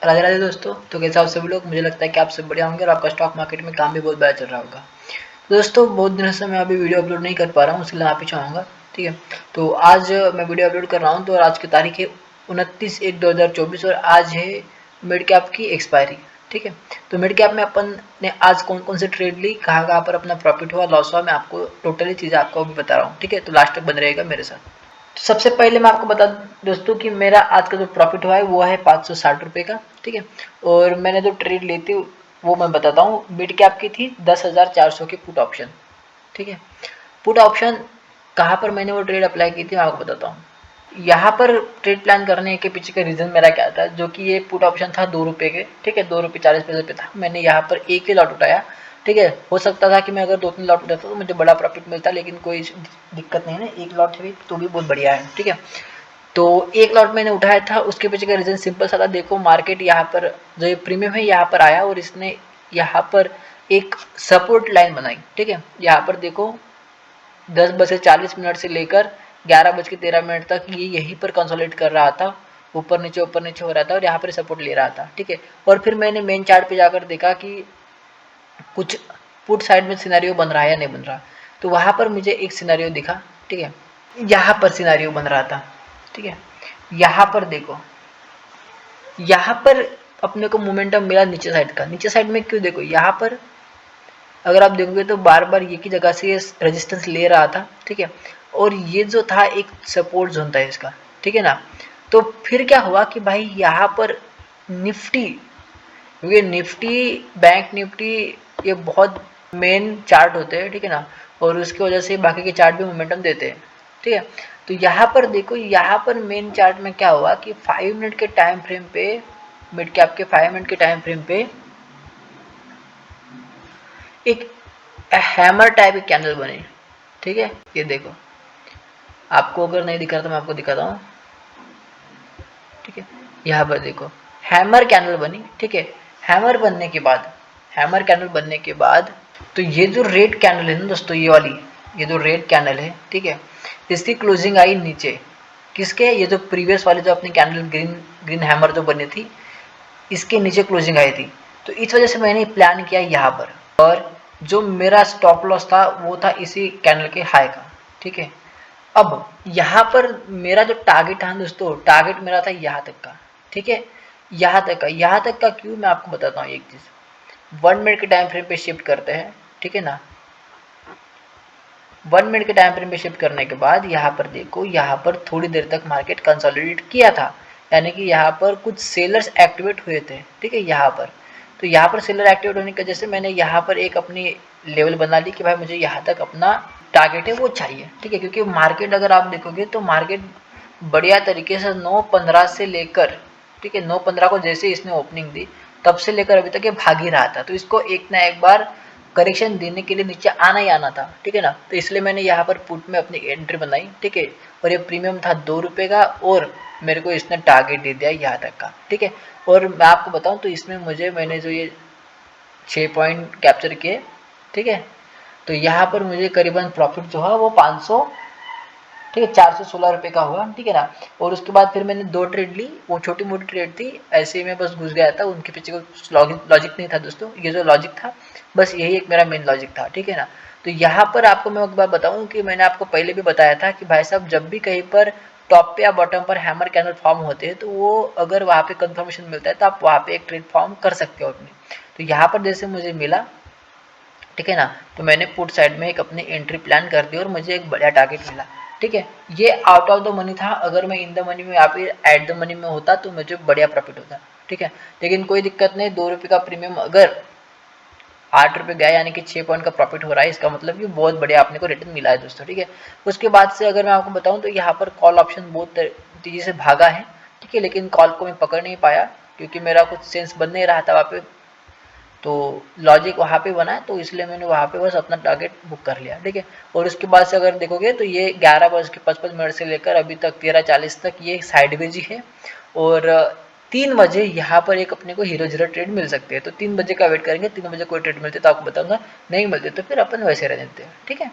राधे राधे दोस्तों। तो कैसे आप सभी लोग? मुझे लगता है कि आप सब बढ़िया होंगे और आपका स्टॉक मार्केट में काम भी बहुत बढ़िया चल रहा होगा। तो दोस्तों बहुत दिनों से मैं अभी वीडियो अपलोड नहीं कर पा रहा हूँ, इसलिए माफ़ी चाहूँगा। ठीक है, तो आज मैं वीडियो अपलोड कर रहा हूँ। तो आज की तारीख है 29/1/2024 और आज है मिड कैप की एक्सपायरी। ठीक है, तो मिड कैप में अपन ने आज कौन कौन से ट्रेड ली, कहाँ कहाँ पर अपना प्रॉफिट हुआ, लॉस हुआ, मैं आपको टोटली चीज़ें आपको अभी बता रहा हूँ। ठीक है, तो लास्ट तक बन रहेगा मेरे साथ। तो सबसे पहले मैं आपको बता दूं दोस्तों कि मेरा आज का जो प्रॉफिट हुआ है वो है 560 रुपये का। ठीक है, और मैंने जो ट्रेड ली थी वो मैं बताता हूँ। मिड कैप की थी 10,400 की पुट ऑप्शन। ठीक है, पुट ऑप्शन कहाँ पर मैंने वो ट्रेड अप्लाई की थी मैं आपको बताता हूँ। यहाँ पर ट्रेड प्लान करने के पीछे का रीज़न मेरा क्या था, जो कि ये पुट ऑप्शन था 2 रुपये के। ठीक है, 2 रुपये 40 पैसे पे था। मैंने यहाँ पर एक ही लॉट उठाया। ठीक है, हो सकता था कि मैं अगर 2-3 लॉट उठाता तो मुझे बड़ा प्रॉफिट मिलता, लेकिन कोई दिक्कत नहीं है, एक लॉट है तो भी बहुत बढ़िया है। ठीक है, तो एक लॉट मैंने उठाया था। उसके पीछे का रीज़न सिंपल सा था। देखो मार्केट यहाँ पर जो ये प्रीमियम है यहाँ पर आया और इसने यहाँ पर एक सपोर्ट लाइन बनाई। ठीक है, यहाँ पर देखो 10:40 से लेकर 11:13 तक ये यहीं पर कंसोलिडेट कर रहा था, ऊपर नीचे हो रहा था और यहाँ पर सपोर्ट ले रहा था। ठीक है, और फिर मैंने मेन चार्ट पे जाकर देखा कि कुछ पुट साइड में सिनेरियो बन रहा है या नहीं बन रहा। तो वहाँ पर मुझे एक सिनेरियो दिखा। ठीक है, यहाँ पर सिनेरियो बन रहा था। ठीक है, यहाँ पर देखो, यहाँ पर अपने को मोमेंटम मिला नीचे साइड का। नीचे साइड में क्यों? देखो यहाँ पर अगर आप देखोगे तो बार बार ये की जगह से रेजिस्टेंस ले रहा था। ठीक है, और ये जो था एक सपोर्ट जोन था इसका। ठीक है ना, तो फिर क्या हुआ कि भाई यहाँ पर निफ्टी, क्योंकि निफ्टी, बैंक निफ्टी ये बहुत मेन चार्ट होते हैं। ठीक है ना, और उसकी वजह से बाकी के चार्ट भी मोमेंटम देते हैं। ठीक है, तो यहाँ पर देखो, यहाँ पर मेन चार्ट में क्या हुआ कि 5 मिनट के टाइम फ्रेम पे, मिड कैप के 5 मिनट के टाइम फ्रेम पे एक हैमर टाइप की कैंडल बनी। ठीक है, ये देखो, आपको अगर नहीं दिख रहा तो मैं आपको दिखाता हूँ। ठीक है, यहाँ पर देखो हैमर कैंडल बनी। ठीक है, हैमर बनने के बाद, हैमर कैंडल बनने के बाद तो ये जो रेड कैंडल है ना दोस्तों, ये वाली, ये जो रेड कैंडल है, ठीक है, इसकी क्लोजिंग आई नीचे। किसके? ये जो प्रीवियस वाली जो अपनी कैंडल ग्रीन ग्रीन हैमर जो बनी थी, इसके नीचे क्लोजिंग आई थी। तो इस वजह से मैंने प्लान किया यहाँ पर, और जो मेरा स्टॉप लॉस था वो था इसी कैंडल के हाई का। ठीक है, अब यहाँ पर मेरा जो टारगेट था दोस्तों, टारगेट मेरा था यहाँ तक का। ठीक है, यहाँ तक का। यहाँ तक का क्यों, मैं आपको बताता हूँ एक चीज़। 1 मिनट के टाइम फ्रेम पे शिफ्ट करते हैं। ठीक है ना, 1 मिनट के टाइम फ्रेम पे शिफ्ट करने के बाद यहाँ पर देखो, यहाँ पर थोड़ी देर तक मार्केट कंसोलिडेट किया था, यानी कि यहाँ पर कुछ सेलर्स एक्टिवेट हुए थे। ठीक है, यहाँ पर तो यहाँ पर सेलर एक्टिवेट होने की वजह से मैंने यहाँ पर एक अपनी लेवल बना ली कि भाई मुझे यहाँ तक अपना टारगेट है वो चाहिए। ठीक है, क्योंकि मार्केट अगर आप देखोगे तो मार्केट बढ़िया तरीके से 9:15 से लेकर, ठीक है, 9:15 को जैसे इसने ओपनिंग दी तब से लेकर अभी तक ये भाग ही रहा था। तो इसको एक ना एक बार करेक्शन देने के लिए नीचे आना ही आना था। ठीक है ना, तो इसलिए मैंने यहाँ पर पुट में अपनी एंट्री बनाई। ठीक है, और ये प्रीमियम था 2 रुपये का और मेरे को इसने टारगेट दे दिया यहाँ तक का। ठीक है, और मैं आपको बताऊँ तो इसमें मैंने जो ये 6 पॉइंट कैप्चर किए। ठीक है, तो यहाँ पर मुझे करीबन प्रॉफिट जो है वो 500, ठीक है, 416 रुपये का हुआ। ठीक है ना, और उसके बाद फिर मैंने 2 ट्रेड ली। वो छोटी मोटी ट्रेड थी, ऐसे ही मैं बस घुस गया था, उनके पीछे कुछ लॉजिक नहीं था दोस्तों। ये जो लॉजिक था बस यही एक मेरा मेन लॉजिक था। ठीक है ना, तो यहाँ पर आपको मैं एक बात बताऊँ कि मैंने आपको पहले भी बताया था कि भाई साहब जब भी कहीं पर टॉप पे या बॉटम पर हैमर कैंडल फॉर्म होते हैं तो वो अगर वहाँ पे कंफर्मेशन मिलता है तो आप वहाँ पे एक ट्रेड फॉर्म कर सकते हो अपनी। तो यहाँ पर जैसे मुझे मिला, ठीक है ना, तो मैंने पुट साइड में एक अपनी एंट्री प्लान कर दी और मुझे एक बढ़िया टारगेट मिला। ठीक है, ये आउट ऑफ द मनी था। अगर मैं इन द मनी में, यहाँ पे एट द मनी में होता तो मुझे बढ़िया प्रॉफिट होता। ठीक है, लेकिन कोई दिक्कत नहीं। 2 रुपये का प्रीमियम अगर 8 रुपये गया, यानी कि 6 पॉइंट का प्रॉफिट हो रहा है, इसका मतलब कि बहुत बढ़िया आपने को रिटर्न मिला है दोस्तों। ठीक है, उसके बाद से अगर मैं आपको बताऊं तो यहाँ पर कॉल ऑप्शन बहुत तेजी से भागा है। ठीक है, लेकिन कॉल को मैं पकड़ नहीं पाया क्योंकि मेरा कुछ सेंस बन नहीं रहा था वहाँ पे, तो लॉजिक वहाँ पे बना, तो इसलिए मैंने वहाँ पे बस अपना टारगेट बुक कर लिया। ठीक है, और उसके बाद से अगर देखोगे तो ये 11:55 से लेकर अभी तक 13:40 तक ये साइडवेज ही है। और 3 बजे यहाँ पर एक अपने को हीरो जीरो ट्रेड मिल सकते हैं। तो 3 बजे का वेट करेंगे, 3 बजे कोई ट्रेड मिलते तो आपको बताऊंगा, नहीं मिलते तो फिर अपन वैसे रह देते हैं। ठीक है।